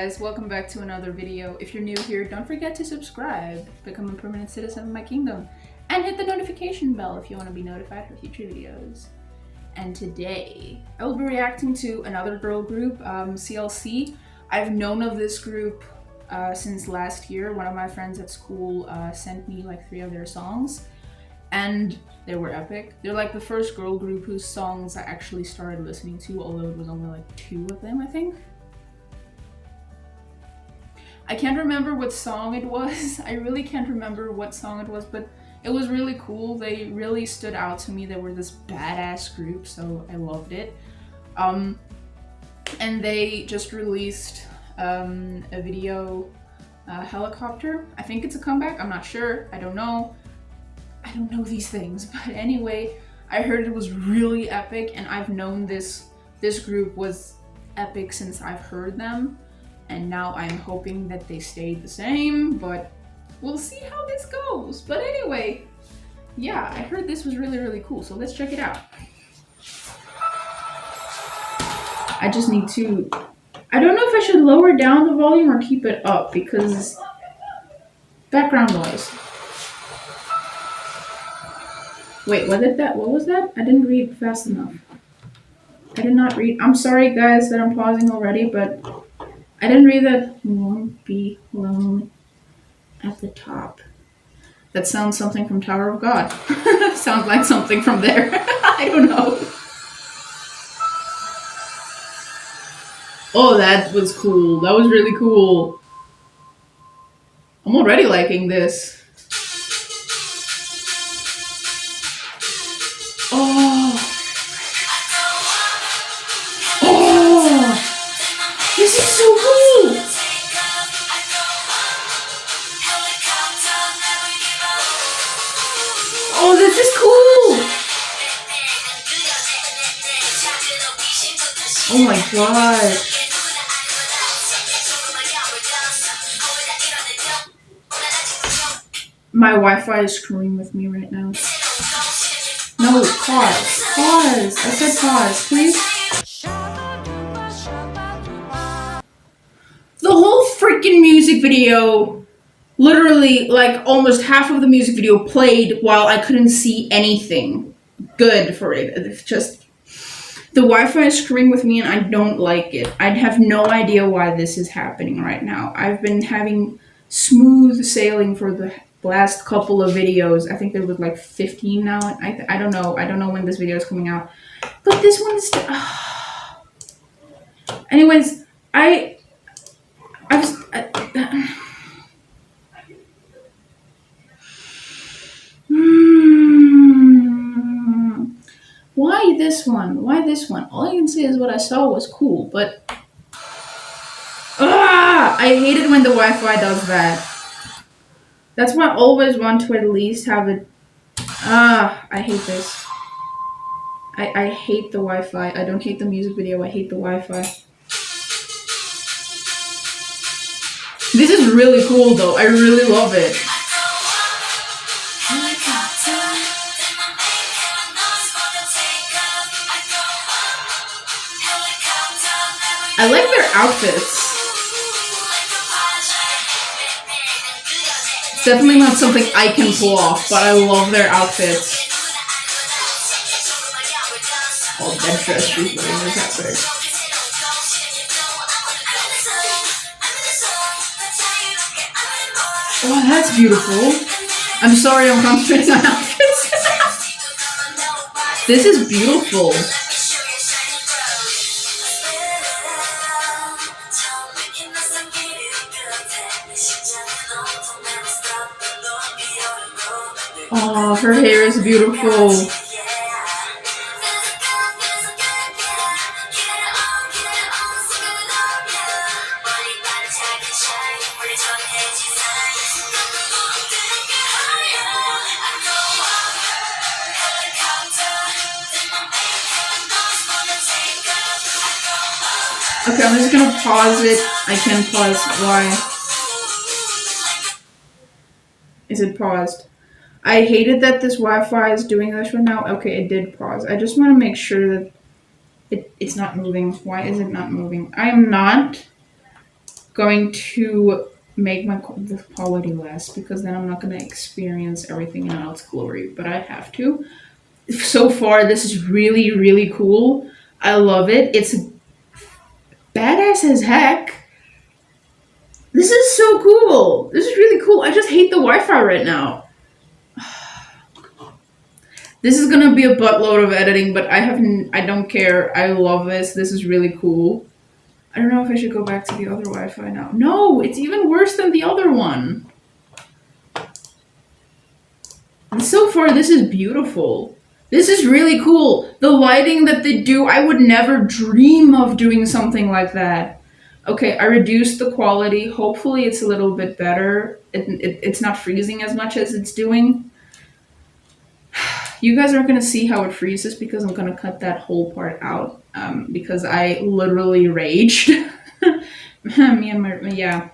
guys, welcome back to another video. If you're new here, don't forget to subscribe, become a permanent citizen of my kingdom, and hit the notification bell if you want to be notified for future videos. And today, I will be reacting to another girl group, CLC. I've known of this group since last year. One of my friends at school sent me like 3 of their songs, and they were epic. They're like the first girl group whose songs I actually started listening to, although it was only like 2 of them, I think. I can't remember what song it was. I really can't remember what song it was, but it was really cool. They really stood out to me. They were this badass group, so I loved it. And they just released a video, Helicopter. I think it's a comeback. I'm not sure. I don't know. I don't know these things, but anyway, I heard it was really epic, and I've known this group was epic since I've heard them. And now I'm hoping that they stayed the same, but we'll see how this goes. But anyway, yeah, I heard this was really cool, so let's check it out. I just need to, I don't know if I should lower down the volume or keep it up because background noise. Wait, what was that? I didn't read fast enough. I did not read. I'm sorry guys that I'm pausing already, but I didn't read that. Won't be alone at the top. That sounds something from Tower of God. Sounds like something from there. I don't know. Oh, that was cool. That was really cool. I'm already liking this. Oh. This is so cool! Oh, this is cool! Oh my god. My Wi-Fi is screwing with me right now. No, pause. Pause. I said pause, please. The whole freaking music video, literally like almost half of the music video played while I couldn't see anything good for it. It's just, the Wi-Fi is screwing with me and I don't like it. I have no idea why this is happening right now. I've been having smooth sailing for the last couple of videos. I think there was like 15 now. I don't know. I don't know when this video is coming out. But this one is... Anyways, Why this one? Why this one? All I can say is what I saw was cool, but I hate it when the Wi-Fi does that. That's why I always want to at least have it. I hate this. I hate the Wi-Fi. I don't hate the music video. I hate the Wi-Fi. This is really cool though. I really love it. I like their outfits. It's definitely not something I can pull off, but I love their outfits. Oh, that dress she's wearing is epic. Oh, that's beautiful. I'm sorry I'm concentrating on outfits. This is beautiful. Oh, her hair is beautiful. Okay, I'm just gonna pause it. I can pause. Why? Is it paused? I hated that this Wi-Fi is doing this right now. Okay, it did pause. I just want to make sure that it's not moving. Why is it not moving? I am not going to make the quality less because then I'm not going to experience everything in all its glory, but I have to. So far, this is really, really cool. I love it. It's badass as heck. This is so cool. This is really cool. I just hate the Wi-Fi right now. This is gonna be a buttload of editing, but I don't care. I love this. This is really cool. I don't know if I should go back to the other Wi-Fi now. No, it's even worse than the other one. And so far, this is beautiful. This is really cool. The lighting that they do, I would never dream of doing something like that. Okay, I reduced the quality. Hopefully, it's a little bit better. It's not freezing as much as it's doing. You guys aren't going to see how it freezes because I'm going to cut that whole part out because I literally raged. Me and my, yeah.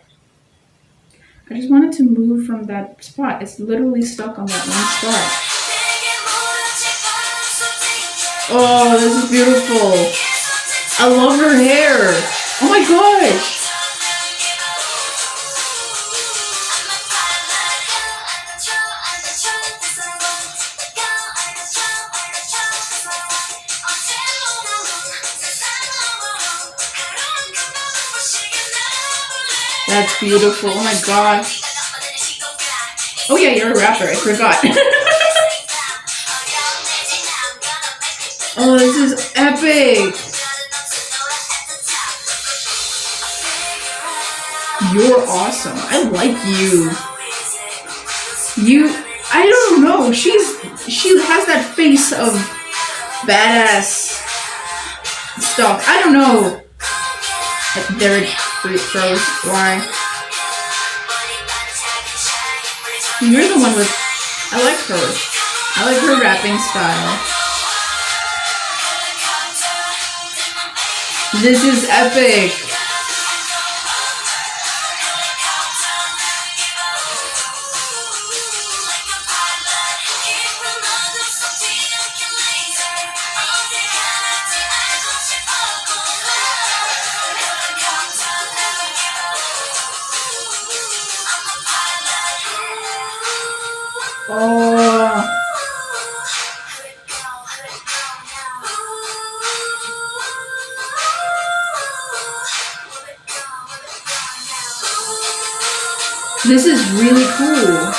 I just wanted to move from that spot. It's literally stuck on that one spot. Oh, this is beautiful. I love her hair. Oh my gosh. That's beautiful. Oh my gosh. Oh yeah, you're a rapper. I forgot. Oh, this is epic. You're awesome. I like you. I don't know. She has that face of badass stuff. I don't know. There it froze. Why? You're the one with. I like her. I like her rapping style. This is epic. Oh. This is really cool.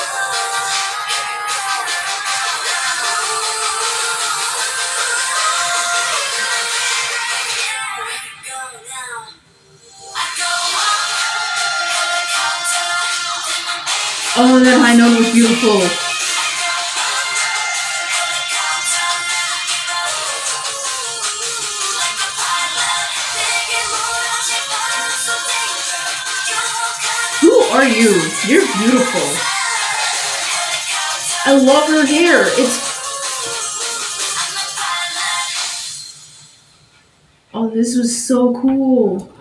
Oh, that high note was beautiful. Who are you? You're beautiful. I love her hair. Oh, this was so cool.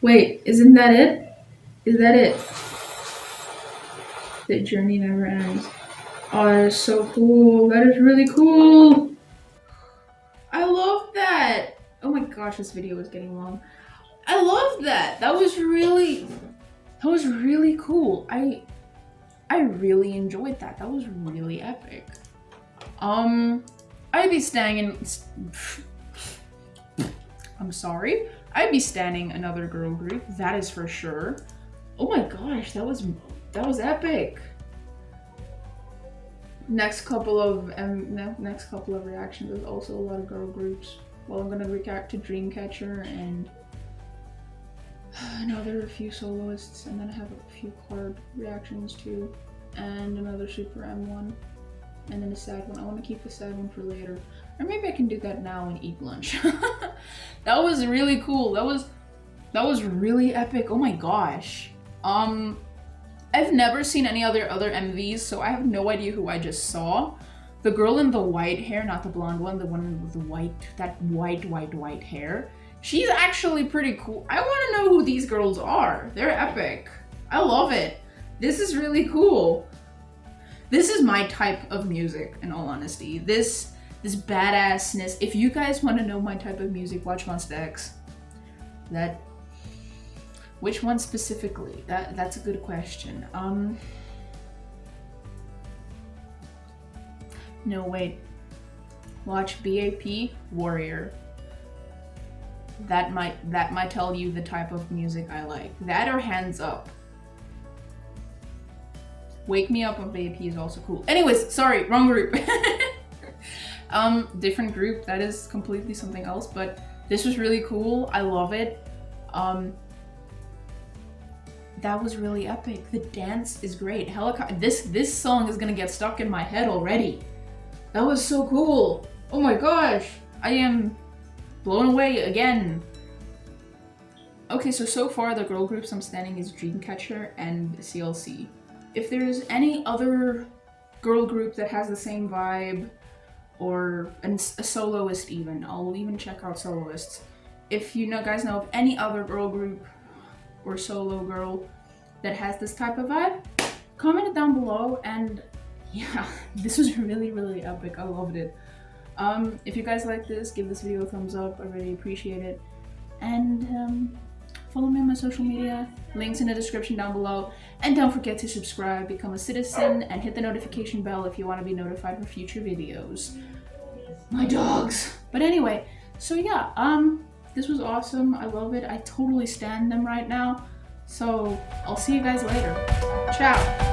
Wait, isn't that it? Is that it? The journey never ends. Oh, that is so cool. That is really cool. I love that. Oh my gosh, this video is getting long. I love that. That was really cool. I really enjoyed that. That was really epic. I'd be standing I'm sorry. I'd be standing another girl group. That is for sure. Oh my gosh, that was epic. Next couple of reactions is also a lot of girl groups. Well, I'm gonna react to Dreamcatcher and another few soloists, and then I have a few card reactions too, and another Super M one, and then a sad one. I want to keep the sad one for later, or maybe I can do that now and eat lunch. That was really cool. That was really epic. Oh my gosh. I've never seen any other MVs, so I have no idea who I just saw. The girl in the white hair, not the blonde one, the one with the white hair. She's actually pretty cool. I want to know who these girls are. They're epic. I love it. This is really cool. This is my type of music, in all honesty. This badassness. If you guys want to know my type of music, watch Monsta X. Which one specifically? That's a good question. No, wait. Watch BAP Warrior. That might tell you the type of music I like. That or Hands Up. Wake Me Up of BAP is also cool. Anyways, sorry, wrong group. Different group. That is completely something else, but this was really cool. I love it. That was really epic. The dance is great. Helicopter. This song is gonna get stuck in my head already. That was so cool. Oh my gosh, I am blown away again. Okay, so far the girl groups I'm standing is Dreamcatcher and CLC. If there's any other girl group that has the same vibe, or a soloist even, I'll even check out soloists. If you guys know of any other girl group or solo girl that has this type of vibe, comment it down below. And yeah, this was really, really epic. I loved it. If you guys like this, give this video a thumbs up. I really appreciate it. And follow me on my social media, links in the description down below. And don't forget to subscribe, become a citizen, and hit the notification bell if you want to be notified for future videos. My dogs! But anyway, so yeah, this was awesome. I love it. I totally stan them right now. So I'll see you guys later. Ciao!